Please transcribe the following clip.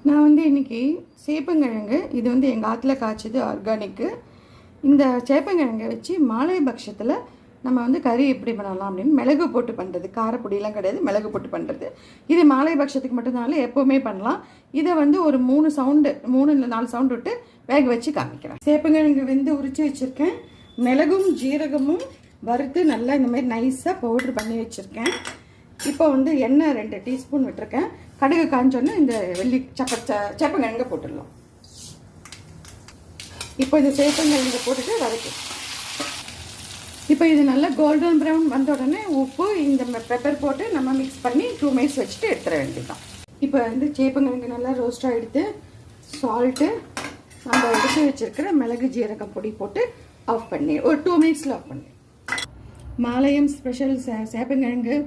நான் வந்து இன்றைக்கி சேப்பங்கிழங்கு இது வந்து எங்கள் ஆற்றுல காய்ச்சது ஆர்கானிக்கு. இந்த சேப்பங்கிழங்கை வச்சு மாலை பட்சத்தில் நம்ம வந்து கறி எப்படி பண்ணலாம் அப்படின்னு மிளகு போட்டு பண்ணுறது, காரப்பொடியெலாம் கிடையாது, மிளகு போட்டு பண்ணுறது. இது மாலை பட்சத்துக்கு மட்டும்தானே எப்போவுமே பண்ணலாம். இதை வந்து ஒரு 3 இல்லை 4 சவுண்டு விட்டு வேக வச்சு காமிக்கிறேன். சேப்பங்கிழங்கு வெந்து உரித்து வச்சுருக்கேன். மிளகும் ஜீரகமும் வறுத்து நல்லா இந்த மாதிரி நைஸாக பவுட்ரு பண்ணி வச்சுருக்கேன். இப்போ வந்து எண்ணெய் 2 டீஸ்பூன் விட்டுருக்கேன். கடுகு காஞ்சோன்னா இந்த சேப்பங்கிழங்கை போட்டுடலாம். இப்போ இந்த சேப்பங்கிழங்கை போட்டுட்டு வதக்கும். இப்போ இது நல்லா கோல்டன் ப்ரௌன் வந்த உடனே உப்பு இந்த பெப்பர் போட்டு நம்ம மிக்ஸ் பண்ணி 2 மினிட்ஸ் வச்சுட்டு எடுத்துட வேண்டியதுதான். இப்போ வந்து சேப்பங்கிழங்கு நல்லா ரோஸ்ட்டாக எடுத்து சால்ட்டு நம்ம எடுத்து வச்சுருக்கிற மிளகு ஜீரகம் பொடி போட்டு ஆஃப் பண்ணி ஒரு 2 மினிட்ஸில் ஆஃப் பண்ணி. மாலையம் ஸ்பெஷல் சேப்பங்கிழங்கு